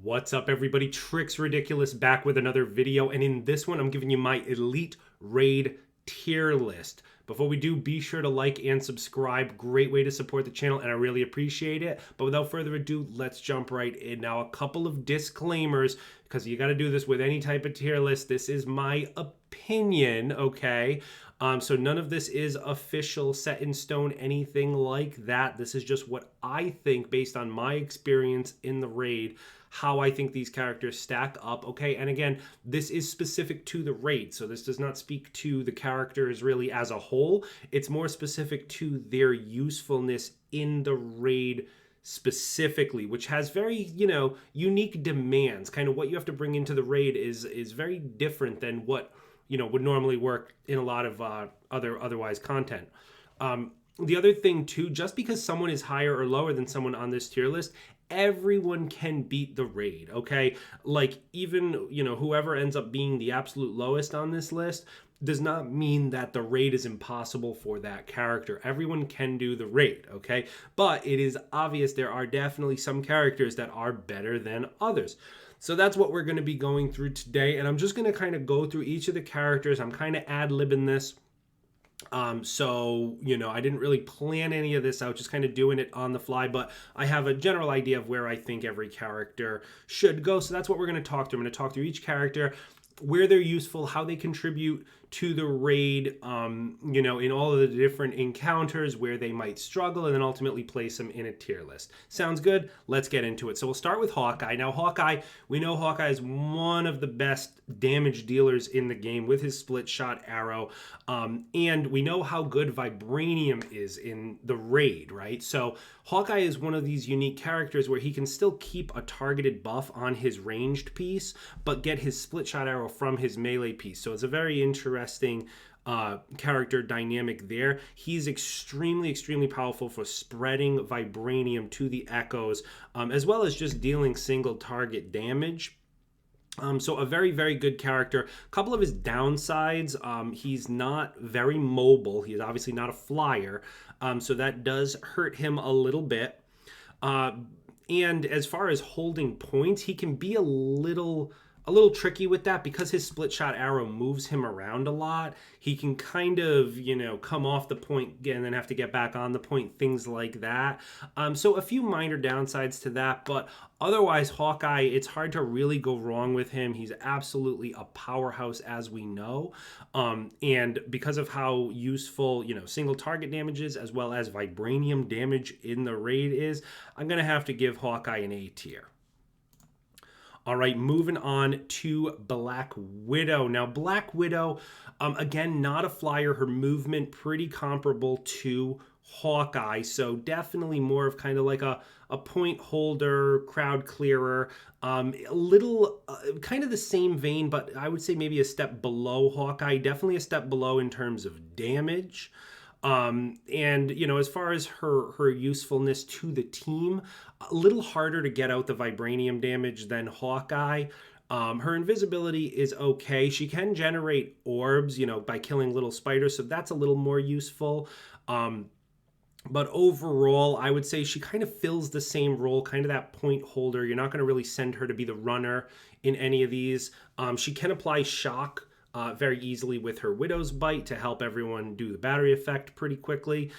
What's up, everybody? Tricks Ridiculous back with another video, and in this one I'm giving you my Elite Raid tier list. Before we do, be sure to like and subscribe. Great way to support the channel, and I really appreciate it. But without further ado, let's jump right in. Now, a couple of disclaimers, because you got to do this with any type of tier list. This is my opinion, okay? So none of this is official, set in stone, anything like that. This is just what I think based on my experience in the raid, how I think these characters stack up, okay? And again, this is specific to the raid, so this does not speak to the characters really as a whole. It's more specific to their usefulness in the raid specifically, which has very, unique demands. Kind of what you have to bring into the raid is very different than what would normally work in a lot of otherwise content. The other thing too, just because someone is higher or lower than someone on this tier list, everyone can beat the raid, okay? Like, even, whoever ends up being the absolute lowest on this list does not mean that the raid is impossible for that character. Everyone can do the raid, okay? But it is obvious there are definitely some characters that are better than others. So that's what we're going to be going through today, and I'm just going to kind of go through each of the characters. I'm kind of ad-libbing this. I didn't really plan any of this out, just kind of doing it on the fly, but I have a general idea of where I think every character should go. So that's what we're going to talk through. I'm going to talk through each character, where they're useful, how they contribute to the raid, in all of the different encounters where they might struggle, and then ultimately place them in a tier list. Sounds good? Let's get into it. So we'll start with Hawkeye. Now, Hawkeye, we know Hawkeye is one of the best damage dealers in the game with his split shot arrow, and we know how good Vibranium is in the raid, right? So Hawkeye is one of these unique characters where he can still keep a targeted buff on his ranged piece, but get his split shot arrow from his melee piece. So it's a very interesting character dynamic there. He's extremely powerful for spreading Vibranium to the echoes, as well as just dealing single target damage. So a very good character. A couple of his downsides, he's not very mobile. He's obviously not a flyer, so that does hurt him a little bit. And as far as holding points, he can be a little tricky with that because his split shot arrow moves him around a lot. He can kind of, come off the point and then have to get back on the point, things like that. So a few minor downsides to that, but otherwise, Hawkeye, it's hard to really go wrong with him. He's absolutely a powerhouse, as we know. And because of how useful, single target damage is, as well as Vibranium damage in the raid is, I'm going to have to give Hawkeye an A tier. All right, moving on to Black Widow. Now, Black Widow, again, not a flyer. Her movement pretty comparable to Hawkeye, so definitely more of kind of like a point holder, crowd clearer, a little kind of the same vein, but I would say maybe a step below Hawkeye, definitely a step below in terms of damage. As far as her usefulness to the team, a little harder to get out the Vibranium damage than Hawkeye. Her invisibility is okay. She can generate orbs, by killing little spiders, so that's a little more useful. But overall, I would say she kind of fills the same role, kind of that point holder. You're not going to really send her to be the runner in any of these. She can apply shock very easily with her Widow's Bite to help everyone do the battery effect pretty quickly.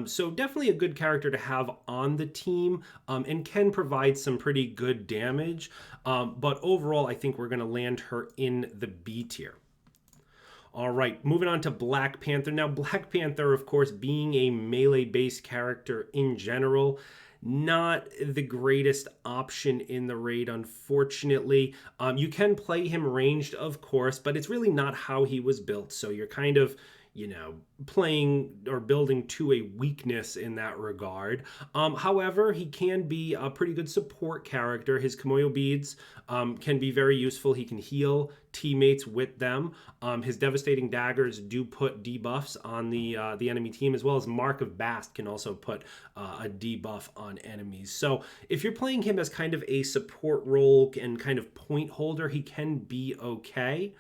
So definitely a good character to have on the team, and can provide some pretty good damage. But overall, I think we're going to land her in the B tier. All right, moving on to Black Panther. Now, Black Panther, of course, being a melee-based character in general, not the greatest option in the raid, unfortunately. You can play him ranged, of course, but it's really not how he was built. So you're kind of, playing or building to a weakness in that regard. However, he can be a pretty good support character. His Kimoyo beads can be very useful. He can heal teammates with them. His devastating daggers do put debuffs on the enemy team, as well as Mark of Bast can also put a debuff on enemies. So if you're playing him as kind of a support role and kind of point holder, he can be okay.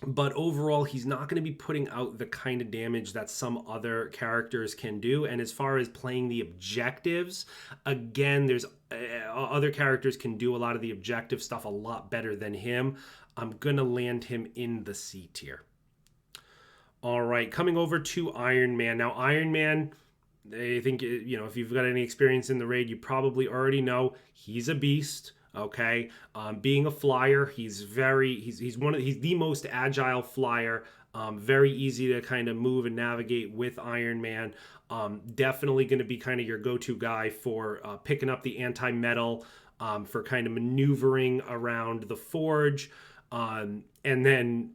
But overall, he's not going to be putting out the kind of damage that some other characters can do. And as far as playing the objectives, again, there's other characters can do a lot of the objective stuff a lot better than him. I'm going to land him in the C tier. All right, coming over to Iron Man. Now, Iron Man, I think, if you've got any experience in the raid, you probably already know he's a beast. Okay, being a flyer, he's the most agile flyer. Very easy to kind of move and navigate with Iron Man. Definitely going to be kind of your go-to guy for picking up the anti-metal, for kind of maneuvering around the forge, and then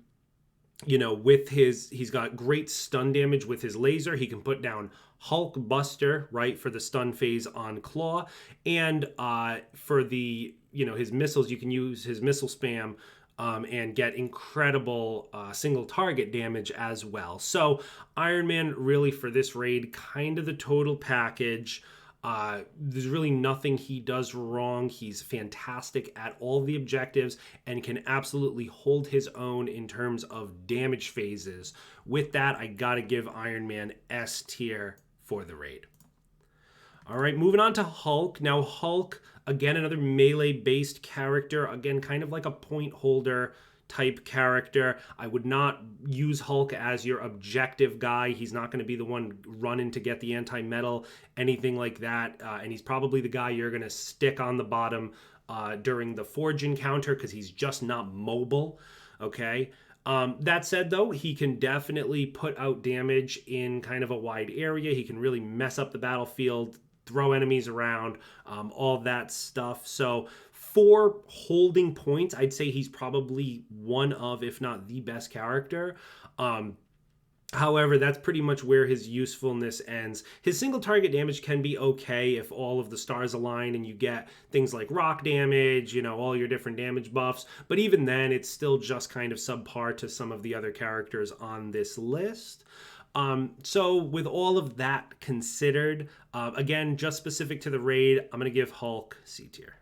with he's got great stun damage with his laser. He can put down Hulk Buster, right, for the stun phase on Claw, and for the his missiles, you can use his missile spam and get incredible single target damage as well. So Iron Man really for this raid, kind of the total package. There's really nothing he does wrong. He's fantastic at all the objectives and can absolutely hold his own in terms of damage phases. With that, I gotta give Iron Man S tier for the raid. All right, moving on to Hulk. Now, Hulk, again, another melee-based character. Again, kind of like a point holder type character. I would not use Hulk as your objective guy. He's not going to be the one running to get the anti-metal, anything like that. And he's probably the guy you're going to stick on the bottom during the Forge encounter because he's just not mobile. Okay. That said, though, he can definitely put out damage in kind of a wide area. He can really mess up the battlefield, throw enemies around, all that stuff. So for holding points, I'd say he's probably one of, if not the best character. However, that's pretty much where his usefulness ends. His single target damage can be okay if all of the stars align and you get things like rock damage, all your different damage buffs. But even then, it's still just kind of subpar to some of the other characters on this list. So with all of that considered, again, just specific to the raid, I'm going to give Hulk C tier.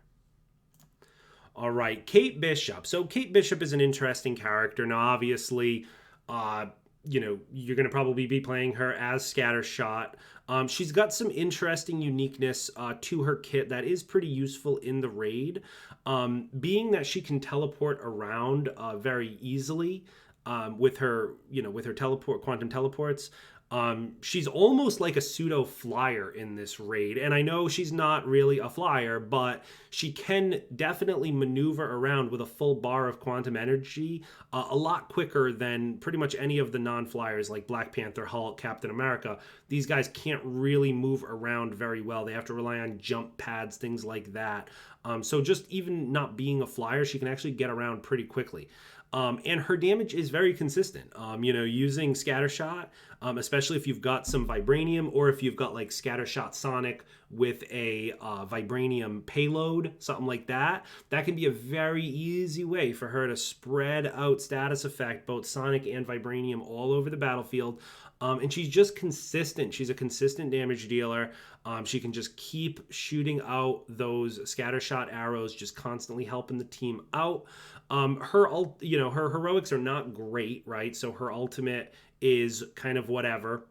All right, Kate Bishop. So Kate Bishop is an interesting character. Now, obviously, you're going to probably be playing her as Scattershot. She's got some interesting uniqueness to her kit that is pretty useful in the raid. Being that she can teleport around very easily with her quantum teleports. She's almost like a pseudo flyer in this raid. And I know she's not really a flyer, but she can definitely maneuver around with a full bar of quantum energy a lot quicker than pretty much any of the non-flyers like Black Panther, Hulk, Captain America. These guys can't really move around very well. They have to rely on jump pads, things like that. So just even not being a flyer, she can actually get around pretty quickly. And her damage is very consistent. Using Scattershot, especially if you've got some Vibranium or if you've got like Scattershot Sonic with a Vibranium payload, something like that, that can be a very easy way for her to spread out status effect, both Sonic and Vibranium all over the battlefield. And she's just consistent. She's a consistent damage dealer. She can just keep shooting out those Scattershot arrows, just constantly helping the team out. Her heroics are not great, right? So her ultimate is kind of whatever.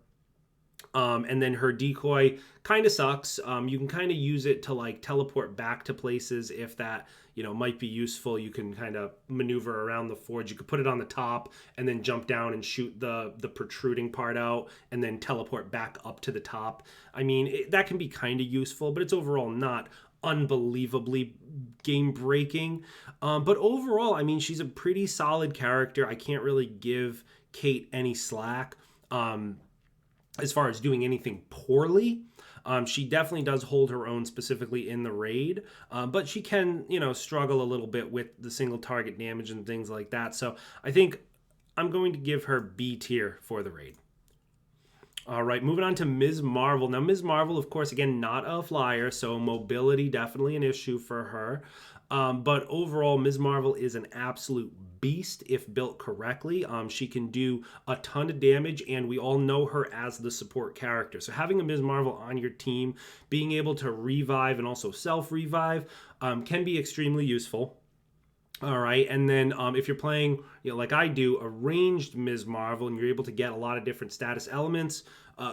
And then her decoy kind of sucks. You can kind of use it to like teleport back to places if that, might be useful. You can kind of maneuver around the forge. You could put it on the top and then jump down and shoot the protruding part out and then teleport back up to the top. I mean, that can be kind of useful, but it's overall not unbelievably game breaking. But overall, I mean, she's a pretty solid character. I can't really give Kate any slack as far as doing anything poorly. She definitely does hold her own specifically in the raid, but she can, struggle a little bit with the single target damage and things like that. So I think I'm going to give her B tier for the raid. All right, moving on to Ms. Marvel. Now, Ms. Marvel, of course, again, not a flyer, so mobility definitely an issue for her. But overall, Ms. Marvel is an absolute beast if built correctly. She can do a ton of damage, and we all know her as the support character. So having a Ms. Marvel on your team, being able to revive and also self-revive can be extremely useful. All right, and then if you're playing, like I do, a ranged Ms. Marvel, and you're able to get a lot of different status elements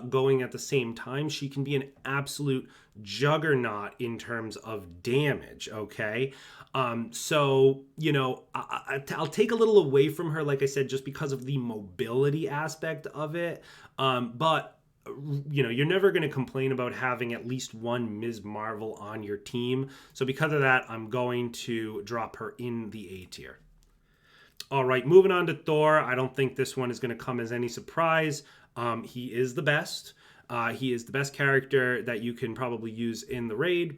going at the same time, she can be an absolute juggernaut in terms of damage. Okay, so I'll take a little away from her, like I said, just because of the mobility aspect of it, but you're never going to complain about having at least one Ms. Marvel on your team. So because of that, I'm going to drop her in the A tier. All right, moving on to Thor. I don't think this one is going to come as any surprise. He is the best. He is the best character that you can probably use in the raid.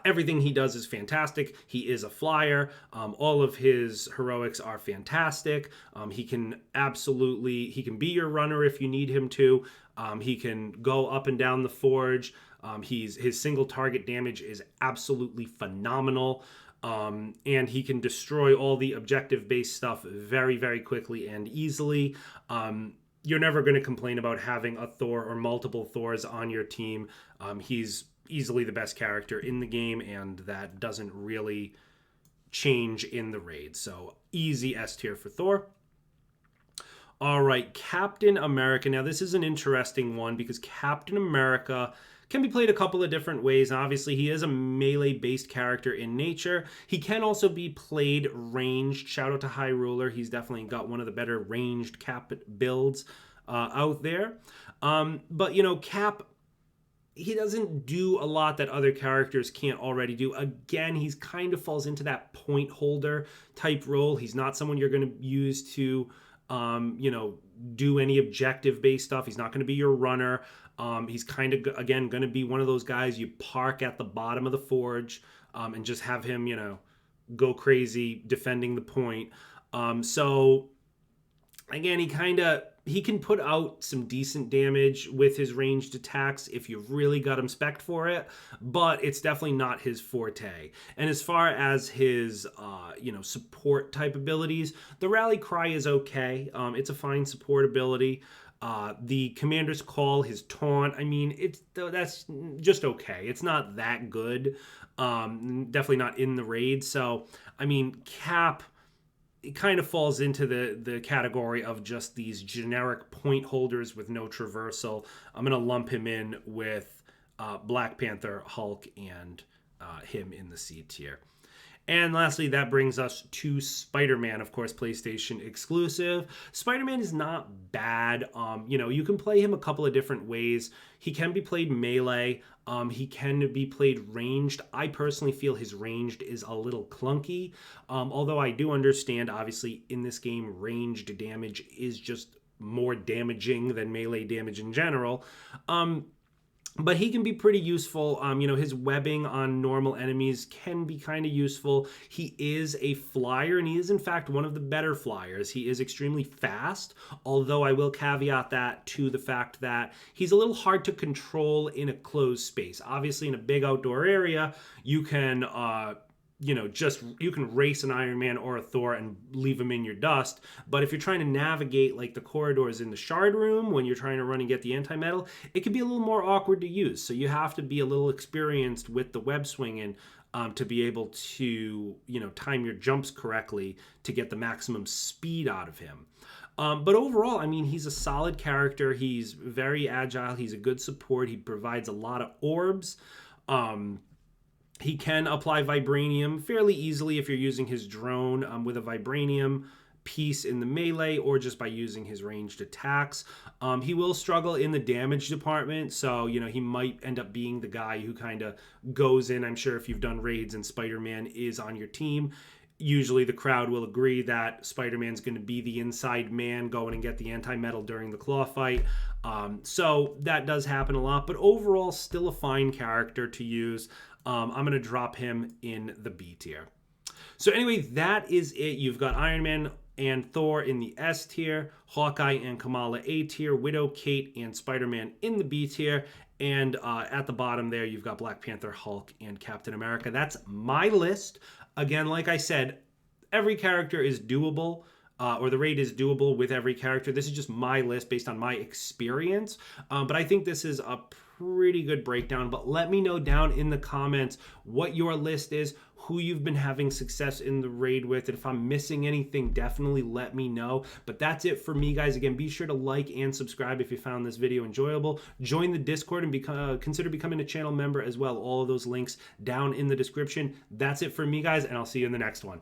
Everything he does is fantastic. He is a flyer. All of his heroics are fantastic. He can be your runner if you need him to. He can go up and down the forge. His single target damage is absolutely phenomenal. And he can destroy all the objective-based stuff very, very quickly and easily. You're never going to complain about having a Thor or multiple Thors on your team. He's easily the best character in the game, and that doesn't really change in the raid. So easy S tier for Thor. All right, Captain America. Now this is an interesting one because Captain America can be played a couple of different ways. Obviously, he is a melee-based character in nature. He can also be played ranged. Shout out to High Ruler. He's definitely got one of the better ranged Cap builds out there. But Cap, he doesn't do a lot that other characters can't already do. Again, he's kind of falls into that point holder type role. He's not someone you're going to use to, do any objective based stuff. He's not going to be your runner. He's kind of, again, going to be one of those guys you park at the bottom of the forge and just have him, go crazy defending the point. So again, he can put out some decent damage with his ranged attacks if you've really got him spec'd for it, but it's definitely not his forte. And as far as his, support type abilities, the Rally Cry is okay. It's a fine support ability. The Commander's Call, his taunt, that's just okay. It's not that good. Definitely not in the raid. So, Cap, it kind of falls into the category of just these generic point holders with no traversal. I'm going to lump him in with Black Panther, Hulk, and him in the C tier. And lastly, that brings us to SpiderMan, of course, PlayStation exclusive. SpiderMan is not bad. You can play him a couple of different ways. He can be played melee. He can be played ranged. I personally feel his ranged is a little clunky. Although I do understand, obviously, in this game, ranged damage is just more damaging than melee damage in general. But he can be pretty useful. His webbing on normal enemies can be kind of useful. He is a flyer, and he is, in fact, one of the better flyers. He is extremely fast, although I will caveat that to the fact that he's a little hard to control in a closed space. Obviously, in a big outdoor area, you can you can race an Iron Man or a Thor and leave him in your dust. But if you're trying to navigate like the corridors in the Shard Room when you're trying to run and get the anti-metal, it can be a little more awkward to use. So you have to be a little experienced with the web swinging to be able to, time your jumps correctly to get the maximum speed out of him. But overall, he's a solid character. He's very agile. He's a good support. He provides a lot of orbs. He can apply Vibranium fairly easily if you're using his drone with a Vibranium piece in the melee or just by using his ranged attacks. He will struggle in the damage department, so he might end up being the guy who kind of goes in. I'm sure if you've done raids and Spider-Man is on your team, usually the crowd will agree that Spider-Man's going to be the inside man going and get the anti-metal during the claw fight. So that does happen a lot, but overall still a fine character to use. I'm going to drop him in the B tier. So anyway, that is it. You've got Iron Man and Thor in the S tier, Hawkeye and Kamala A tier, Widow, Kate, and Spider-Man in the B tier, and at the bottom there, you've got Black Panther, Hulk, and Captain America. That's my list. Again, like I said, every character is doable, or the raid is doable with every character. This is just my list based on my experience, but I think this is a pretty good breakdown. But let me know down in the comments what your list is. who you've been having success in the raid with. And if I'm missing anything, definitely let me know. But that's it for me, guys. Again, be sure to like and subscribe if you found this video enjoyable. Join the Discord and consider becoming a channel member as well. All of those links down in the description. That's it for me, guys, and I'll see you in the next one.